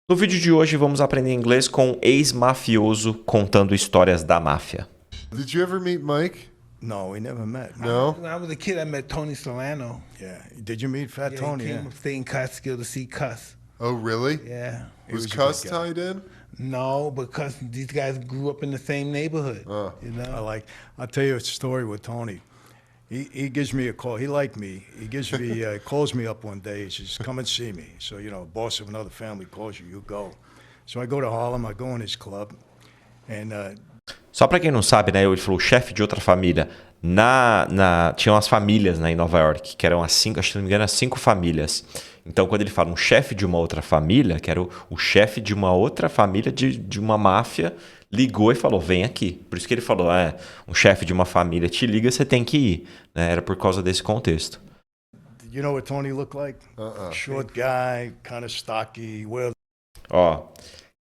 No vídeo de hoje vamos aprender inglês com um ex-mafioso contando histórias da máfia. Did you ever meet Mike? No, we never met. No? When I was a kid, I met Tony Solano. Yeah. Did you meet Fat Yeah, Tony? he came Yeah. upstate in Catskill to see Cuss. Oh, really? Yeah. Was was a Cuss good guy. tied in? No, because these guys grew up in the same neighborhood. You know? I'll tell you a story with Tony. He gives me a call. He liked me. He gives me calls me up one day. He says, "Come and see me." So boss of another family calls you, you go. So I go to Harlem. I go in his club, and Só pra quem não sabe, né, ele falou chefe de outra família. Tinha umas famílias, né, em Nova York, que eram as 5, acho que não me engano, as 5 famílias. Então, quando ele fala um chefe de uma outra família, que era o chefe de uma outra família de uma máfia, ligou e falou, vem aqui. Por isso que ele falou, um chefe de uma família te liga, você tem que ir. Né? Era por causa desse contexto. you know what Tony looked like? Short guy, kind of stocky. Ó,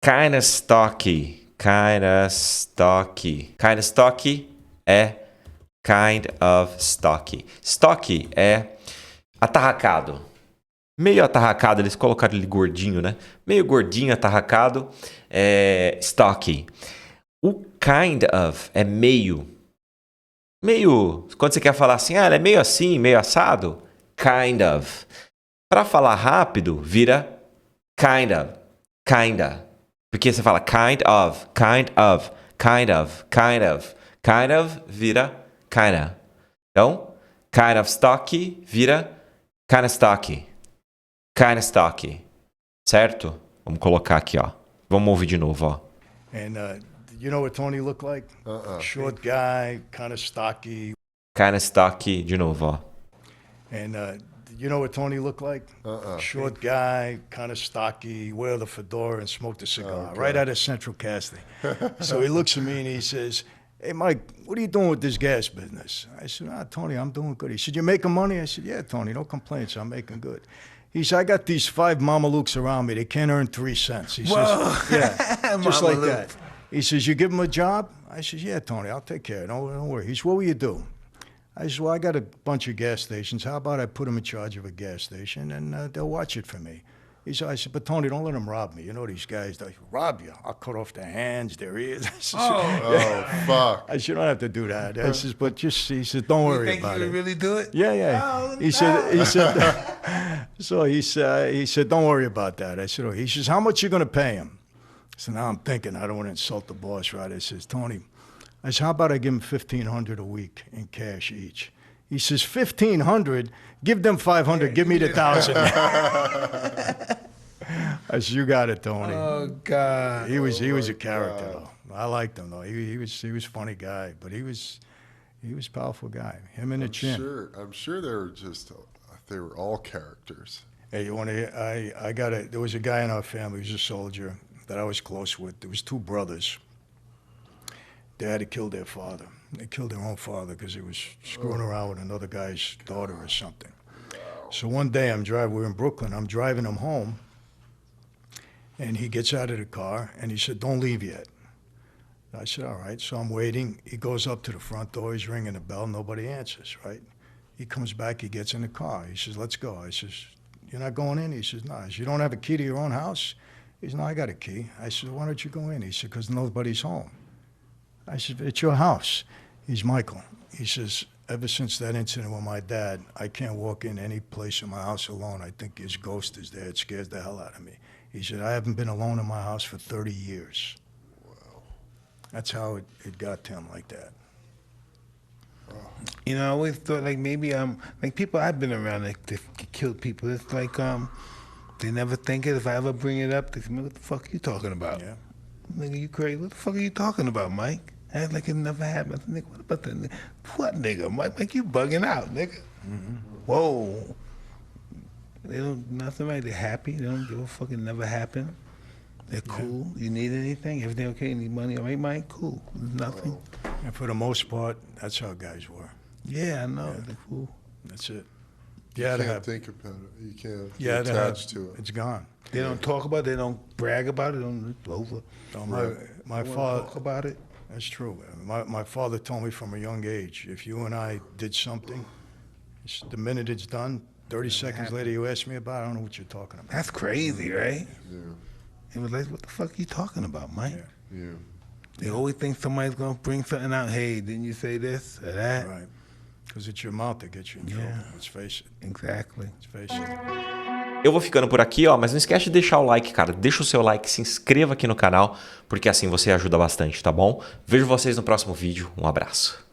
kinda stocky. Kinda stocky. Kinda stocky é kind of stocky. Stocky é atarracado. Meio atarracado, eles colocaram ele gordinho, né? Meio gordinho, atarracado, é stocky. O kind of é meio. Meio, quando você quer falar assim, ele é meio assim, meio assado, kind of. Para falar rápido, vira kind of, kinda. Porque você fala kind of, kind of, kind of, kind of. Kind of vira kinda. Então, kind of stocky vira kinda stocky. Kinda stocky. Certo? Vamos colocar aqui, ó. Vamos ouvir de novo, ó. And you know what Tony looked like? Short guy, kind of stocky. Kinda stocky, de novo, ó. And you know what Tony looked like? Short guy, kind of stocky, wear the fedora and smoked a cigar right out of Central Casting. So he looks at me and he says, "Hey, Mike, what are you doing with this gas business?" I said, Tony, I'm doing good. He said, "You making money?" I said, "Yeah, Tony, no complaints. I'm making good." He said, "I got these 5 Mamalukes around me. They can't earn 3 cents." He says, "Yeah, just like that." He says, "You give them a job?" I said, "Yeah, Tony, I'll take care of it. Don't worry." He said, "What will you do?" I said, "Well, I got a bunch of gas stations. How about I put them in charge of a gas station and they'll watch it for me?" I said, "But Tony, don't let them rob me. You know these guys, they rob you. I'll cut off their hands, their ears." I said, Oh, fuck. I said, "You don't have to do that." I says, "But just," he said, "don't worry You think about you it." would really do it? Yeah. Oh, He said, "Don't worry about that." I said, "Oh." He says, "How much you going to pay him?" So now I'm thinking, I don't want to insult the boss, right? I says, "Tony," I said, "how about I give him $1,500 a week in cash each?" He says, "1,500? Give them 500. Give me the 1,000." I said, "You got it, Tony." Oh, God. He was a character, though. I liked him, though. He was a funny guy, but he was a powerful guy. Him and the chin. I'm sure they were all characters. Hey, you want to? There was a guy in our family who was a soldier that I was close with. There was 2 brothers. They had to kill their father. They killed their own father because he was screwing around with another guy's daughter or something. So one day we're in Brooklyn. I'm driving him home, and he gets out of the car and he said, "Don't leave yet." I said, "All right." So I'm waiting. He goes up to the front door. He's ringing the bell. Nobody answers, right? He comes back. He gets in the car. He says, "Let's go." I says, "You're not going in?" He says, "No." I said, "You don't have a key to your own house?" He says, "No, I got a key." I said, "Why don't you go in?" He said, "Because nobody's home." I said, "It's your house." He's Michael. He says, "Ever since that incident with my dad, I can't walk in any place in my house alone. I think his ghost is there. It scares the hell out of me." He said, "I haven't been alone in my house for 30 years. Wow. That's how it got to him like that. You know, I always thought like maybe like people I've been around that killed people. It's like they never think it. If I ever bring it up, they say, "What the fuck are you talking about?" Yeah. Nigga, you crazy? What the fuck are you talking about, Mike? Act like it never happened. Nigga, what about that? Nigga? What nigga? Mike, you bugging out, nigga. Whoa. They don't nothing right. They're happy. They don't give a fuck. It never happened. They're cool. You need anything? Everything okay? You need money? All right, Mike? Cool. Nothing. And for the most part, that's how guys were. Yeah, I know. They're cool. That's it. You Yeah, can't think about it. You can't yeah, get attached to it. It's gone. They don't talk about it. They don't brag about it. It's over. So my They father. talk about it. That's true. My father told me from a young age, if you and I did something, the minute it's done, 30 seconds later you ask me about it, I don't know what you're talking about. That's crazy, right? Yeah. It was like, what the fuck are you talking about, Mike? Yeah. They always think somebody's gonna bring something out. Hey, didn't you say this or that? Right. Because it's your mouth that gets you in trouble. Yeah. Let's face it. Exactly. Let's face it. Eu vou ficando por aqui, ó, mas não esquece de deixar o like, cara. Deixa o seu like, se inscreva aqui no canal, porque assim você ajuda bastante, tá bom? Vejo vocês no próximo vídeo. Um abraço.